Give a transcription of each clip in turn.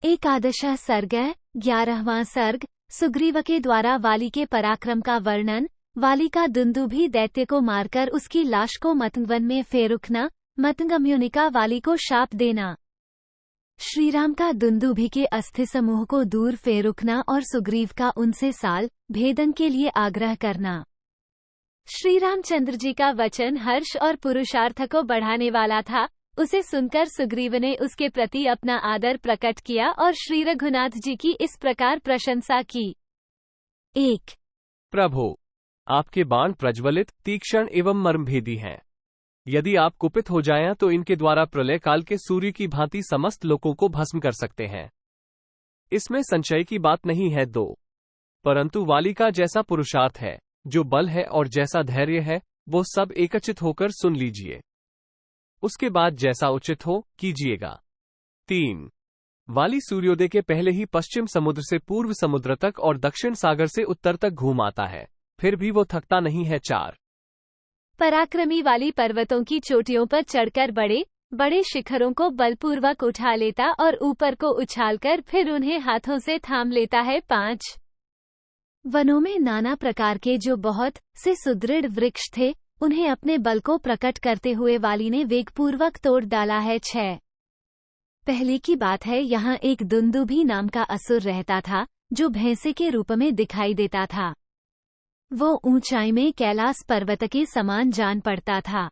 एकादशः सर्ग 11वां सर्ग। सुग्रीव के द्वारा वाली के पराक्रम का वर्णन। वाली का दुंदुभी दैत्य को मारकर उसकी लाश को मतंगवन में फेरुखना। मतंगम्युनिका वाली को शाप देना। श्रीराम का दुंदुभी के अस्थि समूह को दूर फेरुखना और सुग्रीव का उनसे साल भेदन के लिए आग्रह करना। श्री रामचंद्र जी का वचन हर्ष और पुरुषार्थ को बढ़ाने वाला था। उसे सुनकर सुग्रीव ने उसके प्रति अपना आदर प्रकट किया और श्री रघुनाथ जी की इस प्रकार प्रशंसा की। 1। प्रभु, आपके बाण प्रज्वलित, तीक्ष्ण एवं मर्मभेदी हैं। यदि आप कुपित हो जाएं तो इनके द्वारा प्रलय काल के सूर्य की भांति समस्त लोगों को भस्म कर सकते हैं। इसमें संशय की बात नहीं है। 2। परंतु वाली का जैसा पुरुषार्थ है, जो बल है और जैसा धैर्य है, वो सब एकत्रित होकर सुन लीजिए। उसके बाद जैसा उचित हो कीजिएगा। 3। वाली सूर्योदय के पहले ही पश्चिम समुद्र से पूर्व समुद्र तक और दक्षिण सागर से उत्तर तक घूम आता है, फिर भी वो थकता नहीं है। 4। पराक्रमी वाली पर्वतों की चोटियों पर चढ़कर बड़े बड़े शिखरों को बलपूर्वक उठा लेता और ऊपर को उछालकर फिर उन्हें हाथों से थाम लेता है। 5। वनों में नाना प्रकार के जो बहुत से सुदृढ़ वृक्ष थे, उन्हें अपने बल को प्रकट करते हुए वाली ने वेगपूर्वक तोड़ डाला है। 6। पहले की बात है, यहाँ एक दुंदुभी नाम का असुर रहता था, जो भैंसे के रूप में दिखाई देता था। वो ऊंचाई में कैलाश पर्वत के समान जान पड़ता था।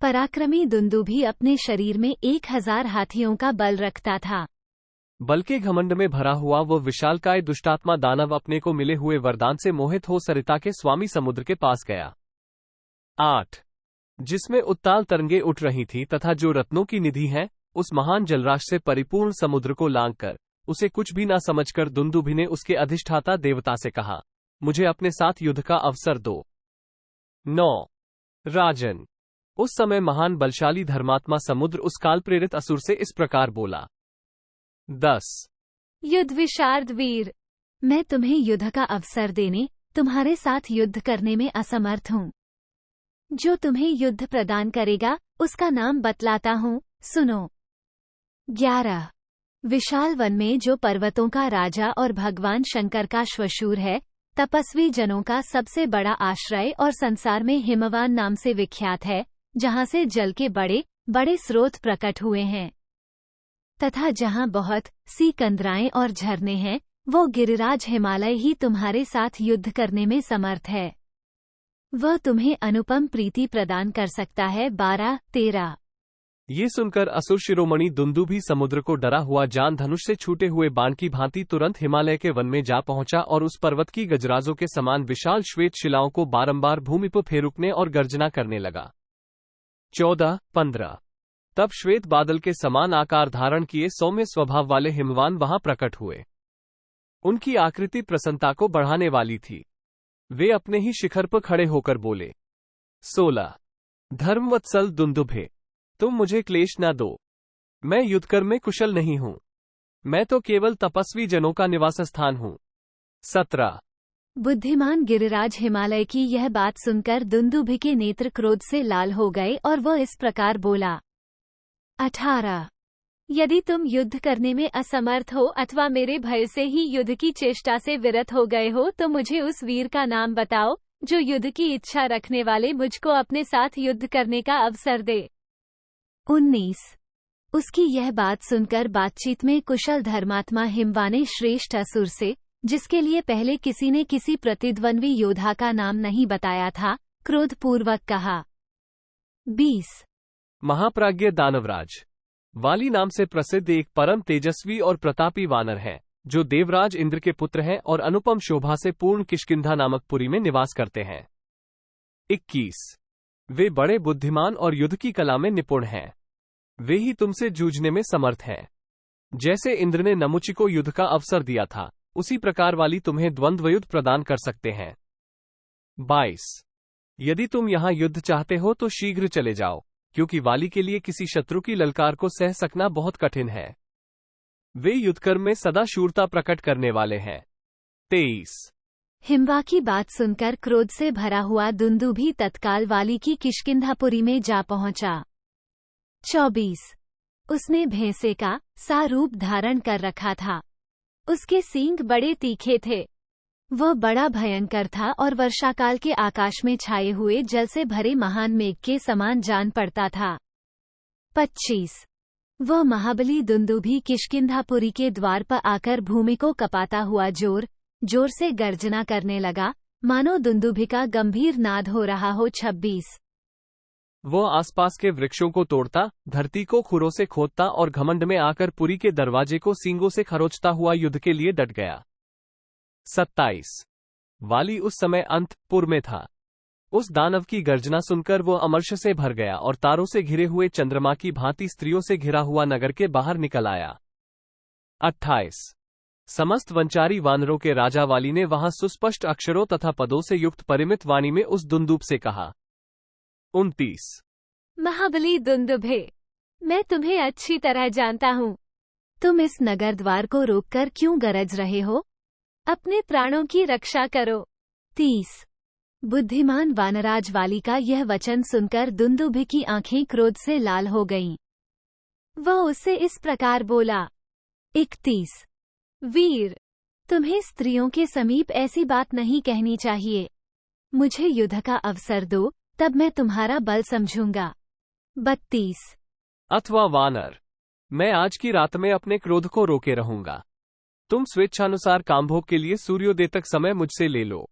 पराक्रमी दुंदुभी अपने शरीर में 1000 हाथियों का बल रखता था। बल के घमंड में भरा हुआ वो विशालकाय दुष्टात्मा दानव अपने को मिले हुए वरदान से मोहित हो सरिता के स्वामी समुद्र के पास गया। 8। जिसमें उत्ताल तरंगे उठ रही थी तथा जो रत्नों की निधि है, उस महान जलराशि से परिपूर्ण समुद्र को लांघकर उसे कुछ भी न समझकर दुंदुभी ने उसके अधिष्ठाता देवता से कहा, मुझे अपने साथ युद्ध का अवसर दो। 9। राजन, उस समय महान बलशाली धर्मात्मा समुद्र उस काल प्रेरित असुर से इस प्रकार बोला। 10। युद्ध विशारद वीर, मैं तुम्हें युद्ध का अवसर देने, तुम्हारे साथ युद्ध करने में असमर्थ हूँ। जो तुम्हें युद्ध प्रदान करेगा, उसका नाम बतलाता हूँ, सुनो। 11। विशाल वन में जो पर्वतों का राजा और भगवान शंकर का श्वशुर है, तपस्वी जनों का सबसे बड़ा आश्रय और संसार में हिमवान नाम से विख्यात है, जहाँ से जल के बड़े बड़े स्रोत प्रकट हुए हैं, तथा जहाँ बहुत सी कंदराएं और झरने हैं, वो गिरिराज हिमालय ही तुम्हारे साथ युद्ध करने में समर्थ है। वह तुम्हें अनुपम प्रीति प्रदान कर सकता है। 12, 13। ये सुनकर असुर शिरोमणि दुंदुभी समुद्र को डरा हुआ जान धनुष से छूटे हुए बाण की भांति तुरंत हिमालय के वन में जा पहुंचा और उस पर्वत की गजराजों के समान विशाल श्वेत शिलाओं को बारंबार भूमि पर फेरुकने और गर्जना करने लगा। 14, 15। तब श्वेत बादल के समान आकार धारण किए सौम्य स्वभाव वाले हिमवान वहां प्रकट हुए। उनकी आकृति प्रसन्नता को बढ़ाने वाली थी। वे अपने ही शिखर पर खड़े होकर बोले। 16। धर्मवत्सल दुंदुभे, तुम मुझे क्लेश न दो। मैं युद्धकर में कुशल नहीं हूं। मैं तो केवल तपस्वी जनों का निवास स्थान हूं। 17। बुद्धिमान गिरिराज हिमालय की यह बात सुनकर दुंदुभी के नेत्र क्रोध से लाल हो गए और वह इस प्रकार बोला। 18। यदि तुम युद्ध करने में असमर्थ हो अथवा मेरे भय से ही युद्ध की चेष्टा से विरत हो गए हो, तो मुझे उस वीर का नाम बताओ, जो युद्ध की इच्छा रखने वाले मुझको अपने साथ युद्ध करने का अवसर दे। 19। उसकी यह बात सुनकर बातचीत में कुशल धर्मात्मा हिमवाने श्रेष्ठ असुर से, जिसके लिए पहले किसी ने किसी प्रतिद्वंद्वी योद्धा का नाम नहीं बताया था, क्रोधपूर्वक कहा। 20। महाप्राज्ञ दानवराज, वाली नाम से प्रसिद्ध एक परम तेजस्वी और प्रतापी वानर है, जो देवराज इंद्र के पुत्र हैं और अनुपम शोभा से पूर्ण किष्किंधा नामक पुरी में निवास करते हैं। 21। वे बड़े बुद्धिमान और युद्ध की कला में निपुण हैं। वे ही तुमसे जूझने में समर्थ हैं। जैसे इंद्र ने नमुचि को युद्ध का अवसर दिया था, उसी प्रकार वाली तुम्हें द्वंद्व युद्ध प्रदान कर सकते हैं। 22। यदि तुम यहाँ युद्ध चाहते हो तो शीघ्र चले जाओ, क्योंकि वाली के लिए किसी शत्रु की ललकार को सह सकना बहुत कठिन है। वे युद्धकर्म में सदा शूरता प्रकट करने वाले हैं। 23। हिमवा की बात सुनकर क्रोध से भरा हुआ दुंदुभी तत्काल वाली की किष्किंधापुरी में जा पहुंचा। 24। उसने भैंसे का सा रूप धारण कर रखा था। उसके सींग बड़े तीखे थे। वह बड़ा भयंकर था और वर्षाकाल के आकाश में छाए हुए जल से भरे महान मेघ के समान जान पड़ता था। 25। वह महाबली दुंदुभी किष्किंधापुरी के द्वार पर आकर भूमि को कपाता हुआ जोर जोर से गर्जना करने लगा, मानो दुंदुभी का गंभीर नाद हो रहा हो। 26। वह आसपास के वृक्षों को तोड़ता, धरती को खुरों से खोदता और घमंड में आकर पुरी के दरवाजे को सींगों से खरोचता हुआ युद्ध के लिए डट गया। 27। वाली उस समय अंतपुर में था। उस दानव की गर्जना सुनकर वो अमर्ष से भर गया और तारों से घिरे हुए चंद्रमा की भांति स्त्रियों से घिरा हुआ नगर के बाहर निकल आया। 28। समस्त वंचारी वानरों के राजा वाली ने वहां सुस्पष्ट अक्षरों तथा पदों से युक्त परिमित वाणी में उस दुंदुभ से कहा। 29। महाबली दुंदुभे, मैं तुम्हें अच्छी तरह जानता हूँ। तुम इस नगर द्वार को रोककर क्यों गरज रहे हो? अपने प्राणों की रक्षा करो। 30। बुद्धिमान वानराज वाली का यह वचन सुनकर दुंदुभी की आंखें क्रोध से लाल हो गईं। वह उससे इस प्रकार बोला। 31। वीर, तुम्हें स्त्रियों के समीप ऐसी बात नहीं कहनी चाहिए। मुझे युद्ध का अवसर दो, तब मैं तुम्हारा बल समझूंगा। 32। अथवा वानर, मैं आज की रात में अपने क्रोध को रोके रहूंगा। तुम स्वेच्छानुसार कामभोग के लिए सूर्योदय तक समय मुझसे ले लो।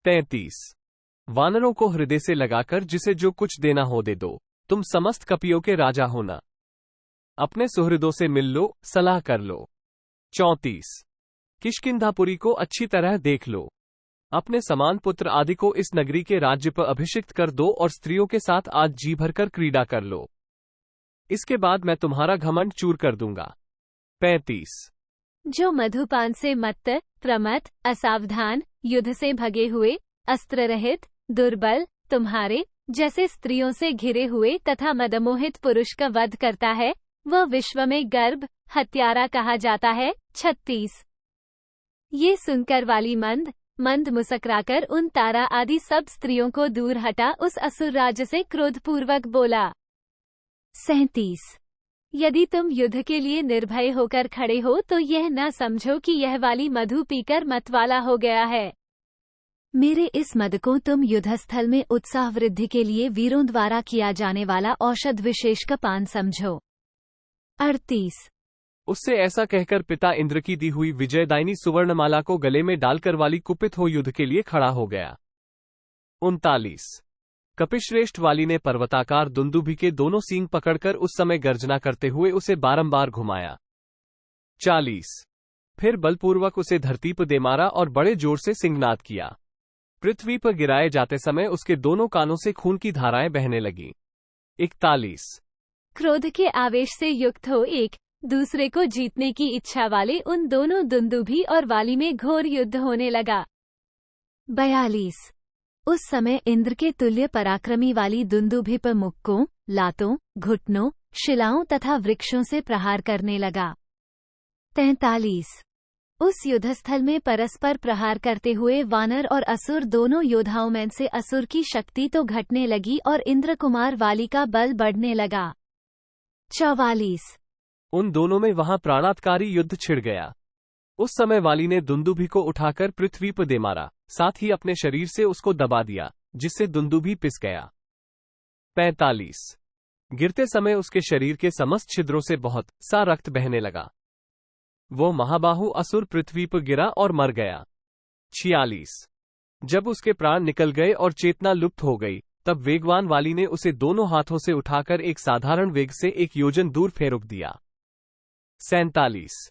33। वानरों को हृदय से लगाकर जिसे जो कुछ देना हो दे दो। तुम समस्त कपियों के राजा होना। अपने सुहृदों से मिल लो, सलाह कर लो। 34। किष्किंधापुरी को अच्छी तरह देख लो। अपने समान पुत्र आदि को इस नगरी के राज्य पर अभिषिक्त कर दो और स्त्रियों के साथ आज जी भरकर क्रीड़ा कर लो। इसके बाद मैं तुम्हारा घमंड चूर कर दूंगा। 35। जो मधुपान से मत्त, प्रमत्त, असावधान, युद्ध से भगे हुए, अस्त्र रहित, दुर्बल, तुम्हारे जैसे स्त्रियों से घिरे हुए तथा मदमोहित पुरुष का वध करता है, वह विश्व में गर्भ हत्यारा कहा जाता है। 36। ये सुनकर वाली मंद मुस्कुराकर उन तारा आदि सब स्त्रियों को दूर हटा उस असुर राज से क्रोधपूर्वक बोला। 37। यदि तुम युद्ध के लिए निर्भय होकर खड़े हो तो यह न समझो कि यह वाली मधु पीकर मतवाला हो गया है। मेरे इस मद को तुम युद्धस्थल में उत्साह वृद्धि के लिए वीरों द्वारा किया जाने वाला औषध विशेष का पान समझो। 38। उससे ऐसा कहकर पिता इंद्र की दी हुई विजयदायिनी सुवर्णमाला को गले में डालकर वाली कुपित हो युद्ध के लिए खड़ा हो गया। 39। कपिश्रेष्ठ वाली ने पर्वताकार दुंदुभी के दोनों सींग पकड़कर उस समय गर्जना करते हुए उसे बारंबार घुमाया। 40। फिर बलपूर्वक उसे धरती पर दे मारा और बड़े जोर से सिंहनाद किया। पृथ्वी पर गिराए जाते समय उसके दोनों कानों से खून की धाराएं बहने लगीं। 41। क्रोध के आवेश से युक्त हो एक दूसरे को जीतने की इच्छा वाले उन दोनों दुंदुभी और वाली में घोर युद्ध होने लगा। 42। उस समय इंद्र के तुल्य पराक्रमी वाली दुंदुभी पर मुक्कों, लातों, घुटनों, शिलाओं तथा वृक्षों से प्रहार करने लगा। 43। उस युद्धस्थल में परस्पर प्रहार करते हुए वानर और असुर दोनों योद्धाओं में से असुर की शक्ति तो घटने लगी और इंद्र कुमार वाली का बल बढ़ने लगा। 44। उन दोनों में वहां प्राणातकारी युद्ध छिड़ गया। उस समय वाली ने दुंदुभी को उठाकर पृथ्वी पर दे मारा, साथ ही अपने शरीर से उसको दबा दिया, जिससे दुंदुभी पिस गया। 45। गिरते समय उसके शरीर के समस्त छिद्रों से बहुत सा रक्त बहने लगा। वो महाबाहु असुर पृथ्वी पर गिरा और मर गया। 46। जब उसके प्राण निकल गए और चेतना लुप्त हो गई, तब वेगवान वाली ने उसे दोनों हाथों से उठाकर एक साधारण वेग से 1 योजन दूर फेंक दिया। 47।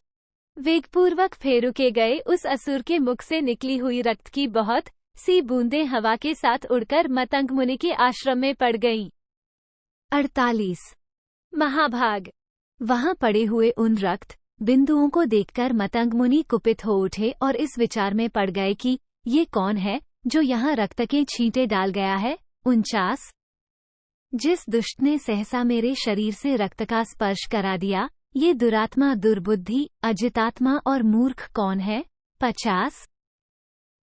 वेगपूर्वक फेरुके गए उस असुर के मुख से निकली हुई रक्त की बहुत सी बूंदें हवा के साथ उड़कर मतंग मुनि के आश्रम में पड़ गईं। 48। महाभाग, वहां पड़े हुए उन रक्त बिंदुओं को देखकर मतंग मुनि कुपित हो उठे और इस विचार में पड़ गए कि ये कौन है जो यहाँ रक्त के छींटे डाल गया है। 49। जिस दुष्ट ने सहसा मेरे शरीर से रक्त का स्पर्श करा दिया, ये दुरात्मा, दुर्बुद्धि, अजितात्मा और मूर्ख कौन है। 50।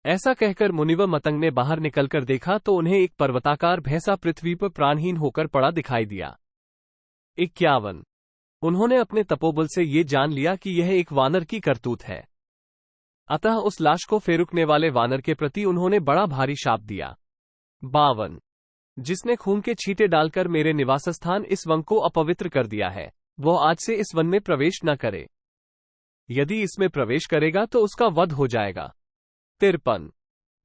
ऐसा कहकर मुनिव मतंग ने बाहर निकलकर देखा तो उन्हें एक पर्वताकार भैंसा पृथ्वी पर प्राणहीन होकर पड़ा दिखाई दिया। 51। उन्होंने अपने तपोबल से ये जान लिया कि यह एक वानर की करतूत है। अतः उस लाश को फेरुकने वाले वानर के प्रति उन्होंने बड़ा भारी शाप दिया। 52 जिसने खून के छींटे डालकर मेरे निवास स्थान इस वन को अपवित्र कर दिया है, वो आज से इस वन में प्रवेश न करे। यदि इसमें प्रवेश करेगा तो उसका वध हो जाएगा। 53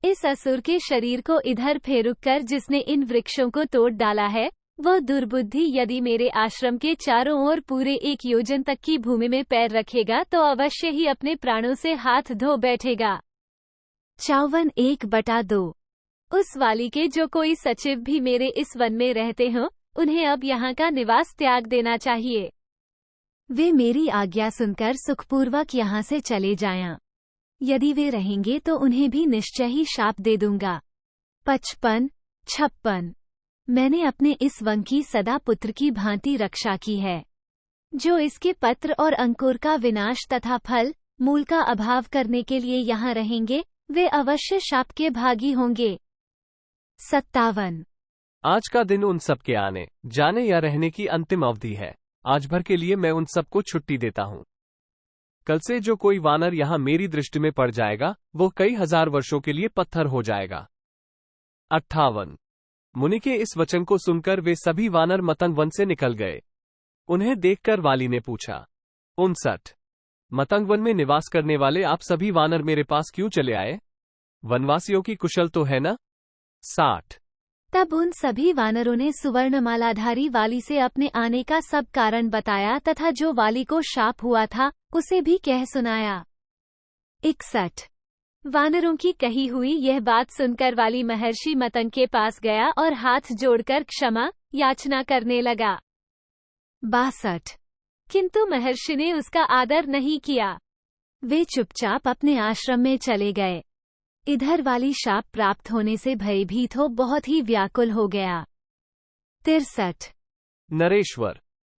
इस असुर के शरीर को इधर फेरुक कर जिसने इन वृक्षों को तोड़ डाला है, वह दुर्बुद्धि यदि मेरे आश्रम के चारों ओर पूरे 1 योजन तक की भूमि में पैर रखेगा तो अवश्य ही अपने प्राणों से हाथ धो बैठेगा। 54 1/2 उस वाली के जो कोई सचिव भी मेरे इस वन में रहते हों, उन्हें अब यहाँ का निवास त्याग देना चाहिए। वे मेरी आज्ञा सुनकर सुखपूर्वक यहाँ से चले जाएं। यदि वे रहेंगे तो उन्हें भी निश्चय ही शाप दे दूंगा। 55 56 मैंने अपने इस वन की सदा पुत्र की भांति रक्षा की है। जो इसके पत्र और अंकुर का विनाश तथा फल मूल का अभाव करने के लिए यहाँ रहेंगे, वे अवश्य शाप के भागी होंगे। 57 आज का दिन उन सब के आने जाने या रहने की अंतिम अवधि है। आज भर के लिए मैं उन सबको छुट्टी देता हूँ। कल से जो कोई वानर यहाँ मेरी दृष्टि में पड़ जाएगा, वो कई हजार वर्षों के लिए पत्थर हो जाएगा। 58 मुनि के इस वचन को सुनकर वे सभी वानर मतंग वन से निकल गए। उन्हें देखकर वाली ने पूछा। 59 मतंग वन में निवास करने वाले आप सभी वानर मेरे पास क्यों चले आए? वनवासियों की कुशल तो है ना? 60 तब उन सभी वानरों ने सुवर्णमालाधारी वाली से अपने आने का सब कारण बताया तथा जो वाली को शाप हुआ था उसे भी कह सुनाया। 61 वानरों की कही हुई यह बात सुनकर वाली महर्षि मतंग के पास गया और हाथ जोड़कर क्षमा याचना करने लगा। 62 किंतु महर्षि ने उसका आदर नहीं किया। वे चुपचाप अपने आश्रम में चले गए। इधर वाली शाप प्राप्त होने से भयभीत हो बहुत ही व्याकुल हो गया। 63 नरेश्वर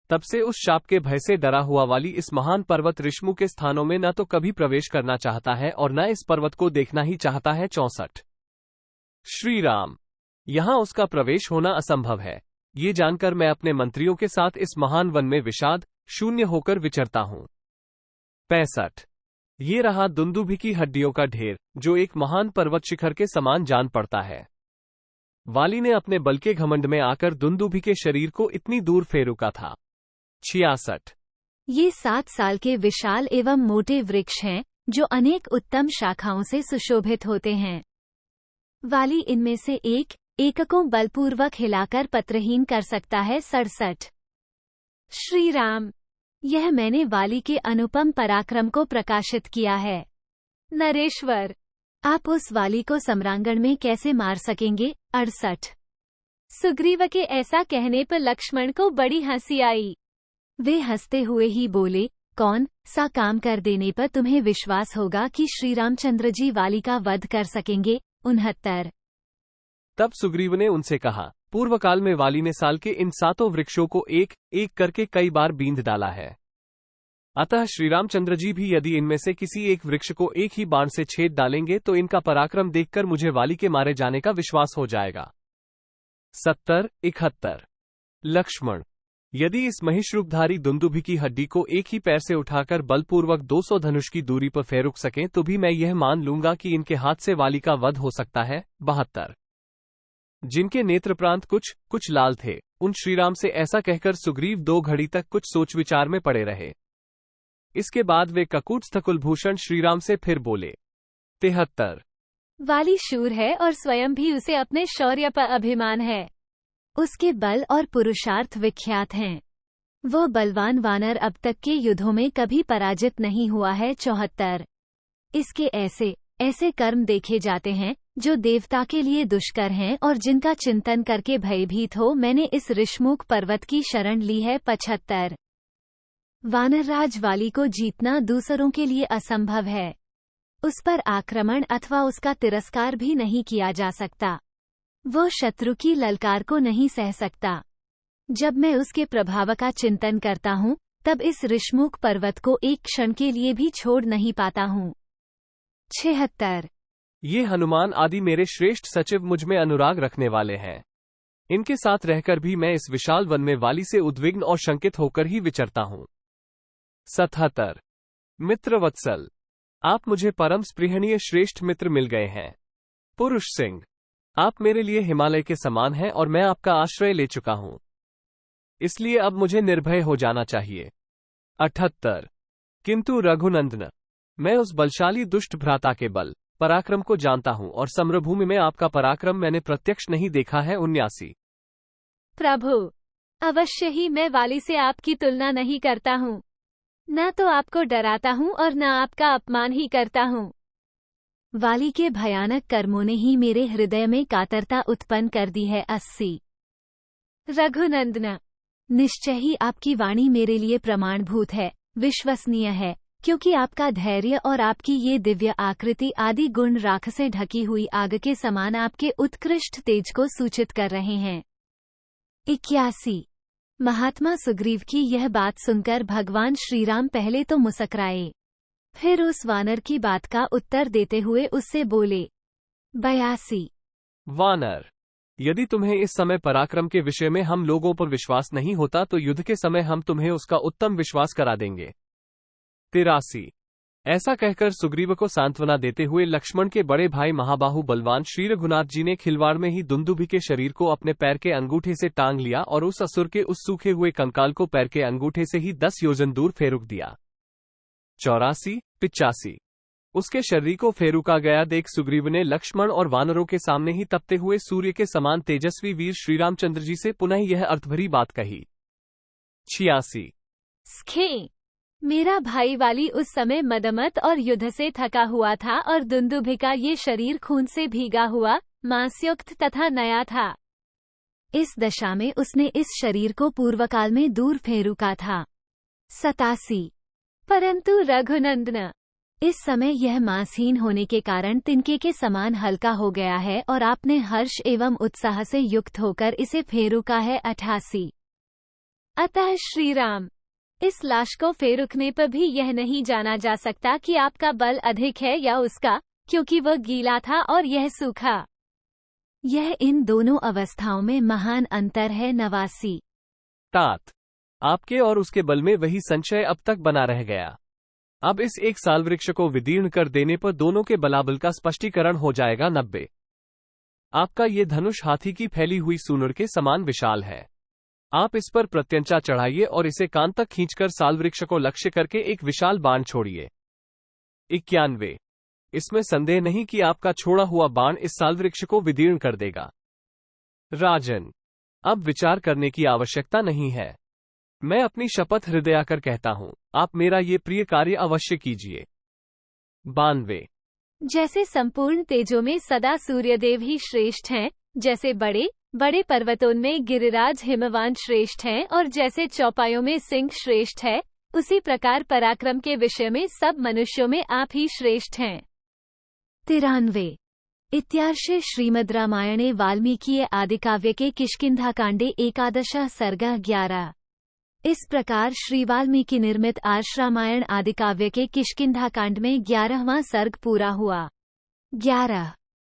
तब से उस शाप के भय से डरा हुआ वाली इस महान पर्वत ऋष्मु के स्थानों में न तो कभी प्रवेश करना चाहता है और न इस पर्वत को देखना ही चाहता है। 64 श्री राम यहाँ उसका प्रवेश होना असंभव है। ये जानकर मैं अपने मंत्रियों के साथ इस महान वन में विषाद शून्य होकर विचरता हूँ। 65 ये रहा दुंदुभि की हड्डियों का ढेर जो एक महान पर्वत शिखर के समान जान पड़ता है। वाली ने अपने बल के घमंड में आकर दुंदुभि के शरीर को इतनी दूर फेरुका था। 66 ये 7 साल के विशाल एवं मोटे वृक्ष हैं जो अनेक उत्तम शाखाओं से सुशोभित होते हैं। वाली इनमें से एक को बलपूर्वक हिलाकर पत्रहीन कर सकता है। 67 श्री राम यह मैंने वाली के अनुपम पराक्रम को प्रकाशित किया है। नरेश्वर आप उस वाली को सम्रांगण में कैसे मार सकेंगे? 68 सुग्रीव के ऐसा कहने पर लक्ष्मण को बड़ी हंसी आई। वे हंसते हुए ही बोले, कौन सा काम कर देने पर तुम्हें विश्वास होगा कि श्री रामचंद्र जी वाली का वध कर सकेंगे? 69 तब सुग्रीव ने उनसे कहा, पूर्व काल में वाली ने साल के इन 7 वृक्षों को एक एक करके कई बार बींध डाला है। अतः श्री रामचंद्र जी भी यदि इनमें से किसी एक वृक्ष को एक ही बाण से छेद डालेंगे तो इनका पराक्रम देखकर मुझे वाली के मारे जाने का विश्वास हो जाएगा। 70 71 लक्ष्मण यदि इस महिषरूपधारी दुंदुभि की हड्डी को एक ही पैर से उठाकर बलपूर्वक 200 धनुष की दूरी पर फेरुक सकें तो भी मैं यह मान लूंगा कि इनके हाथ से वाली का वध हो सकता है। 72 जिनके नेत्र प्रांत कुछ लाल थे, उन श्रीराम से ऐसा कहकर सुग्रीव 2 घड़ी तक कुछ सोच विचार में पड़े रहे। इसके बाद वे ककूटस्थ कुलभूषण श्रीराम से फिर बोले। 73 वाली शूर है और स्वयं भी उसे अपने शौर्य पर अभिमान है। उसके बल और पुरुषार्थ विख्यात हैं। वह बलवान वानर अब तक के युद्धों में कभी पराजित नहीं हुआ है। 74 इसके ऐसे कर्म देखे जाते हैं जो देवता के लिए दुष्कर हैं और जिनका चिंतन करके भयभीत हो मैंने इस ऋषमुख पर्वत की शरण ली है। 75 वानरराज वाली को जीतना दूसरों के लिए असंभव है। उस पर आक्रमण अथवा उसका तिरस्कार भी नहीं किया जा सकता। वह शत्रु की ललकार को नहीं सह सकता। जब मैं उसके प्रभाव का चिंतन करता हूँ तब इस ऋषमुख पर्वत को एक क्षण के लिए भी छोड़ नहीं पाता हूँ। 76 ये हनुमान आदि मेरे श्रेष्ठ सचिव मुझ में अनुराग रखने वाले हैं। इनके साथ रहकर भी मैं इस विशाल वन में वाली से उद्विग्न और शंकित होकर ही विचरता हूं। 77। मित्र वत्सल, आप मुझे परम स्पृहणीय श्रेष्ठ मित्र मिल गए हैं। पुरुष सिंह, आप मेरे लिए हिमालय के समान हैं और मैं आपका आश्रय ले चुका हूं, इसलिए अब मुझे निर्भय हो जाना चाहिए। 78। किंतु रघुनंदन, मैं उस बलशाली दुष्ट भ्राता के बल पराक्रम को जानता हूं और सम्रभूमि में आपका पराक्रम मैंने प्रत्यक्ष नहीं देखा है। 79। प्रभु, अवश्य ही मैं वाली से आपकी तुलना नहीं करता हूँ। न तो आपको डराता हूँ और न आपका अपमान ही करता हूँ। वाली के भयानक कर्मों ने ही मेरे हृदय में कातरता उत्पन्न कर दी है। 80। रघुनंदन, निश्चय ही आपकी वाणी मेरे लिए प्रमाणभूत है, विश्वसनीय है, क्योंकि आपका धैर्य और आपकी ये दिव्य आकृति आदि गुण राख से ढकी हुई आग के समान आपके उत्कृष्ट तेज को सूचित कर रहे हैं। 81। महात्मा सुग्रीव की यह बात सुनकर भगवान श्रीराम पहले तो मुस्कुराए, फिर उस वानर की बात का उत्तर देते हुए उससे बोले। 82। वानर, यदि तुम्हें इस समय पराक्रम के विषय में हम लोगों पर विश्वास नहीं होता तो युद्ध के समय हम तुम्हें उसका उत्तम विश्वास करा देंगे। 83। ऐसा कहकर सुग्रीव को सांत्वना देते हुए लक्ष्मण के बड़े भाई महाबाहु बलवान श्री रघुनाथ जी ने खिलवाड़ में ही दुंदुभि के शरीर को अपने पैर के अंगूठे से टांग लिया और उस असुर के उस सूखे हुए कंकाल को पैर के अंगूठे से ही 10 योजन दूर फेरुक दिया। 84। 85। उसके शरीर को फेरुका गया देख सुग्रीव ने लक्ष्मण और वानरों के सामने ही तपते हुए सूर्य के समान तेजस्वी वीर श्रीरामचंद्र जी से पुनः यह अर्थभरी बात कही। 86। स्खे, मेरा भाई वाली उस समय मदमत और युद्ध से थका हुआ था और दुंदुभि का ये शरीर खून से भीगा हुआ, मांसयुक्त तथा नया था। इस दशा में उसने इस शरीर को पूर्वकाल में दूर फेरुका था। 87। परंतु रघुनंदन, इस समय यह मांसहीन होने के कारण तिनके के समान हल्का हो गया है और आपने हर्ष एवं उत्साह से युक्त होकर इसे फेरुका है। 88। अतः श्रीराम, इस लाश को फेरुकने पर भी यह नहीं जाना जा सकता कि आपका बल अधिक है या उसका, क्योंकि वह गीला था और यह सूखा। यह इन दोनों अवस्थाओं में महान अंतर है। 89। तात, आपके और उसके बल में वही संशय अब तक बना रह गया। अब इस एक साल वृक्ष को विदीर्ण कर देने पर दोनों के बलाबल का स्पष्टीकरण हो जाएगा। 90। आपका ये धनुष हाथी की फैली हुई सूंड के समान विशाल है। आप इस पर प्रत्यंचा चढ़ाइए और इसे कान तक खींचकर साल वृक्ष को लक्ष्य करके एक विशाल बाण छोड़िए। 91। इसमें संदेह नहीं कि आपका छोड़ा हुआ बाण इस साल वृक्ष को विदीर्ण कर देगा। राजन, अब विचार करने की आवश्यकता नहीं है। मैं अपनी शपथ हृदयाकर कहता हूं, आप मेरा ये प्रिय कार्य अवश्य कीजिए। 92। जैसे संपूर्ण तेजों में सदा सूर्यदेव ही श्रेष्ठ हैं, जैसे बड़े बड़े पर्वतों में गिरिराज हिमवान श्रेष्ठ हैं और जैसे चौपायों में सिंह श्रेष्ठ है, उसी प्रकार पराक्रम के विषय में सब मनुष्यों में आप ही श्रेष्ठ हैं। 93। इत्यार्षे श्रीमद् रामायणे वाल्मीकि आदिकाव्य के किष्किंधाकांडे एकादशः सर्गः 11। इस प्रकार श्री वाल्मीकि निर्मित आर्ष रामायण आदिकाव्य के किष्किंधाकांड में 11वां सर्ग पूरा हुआ। 11।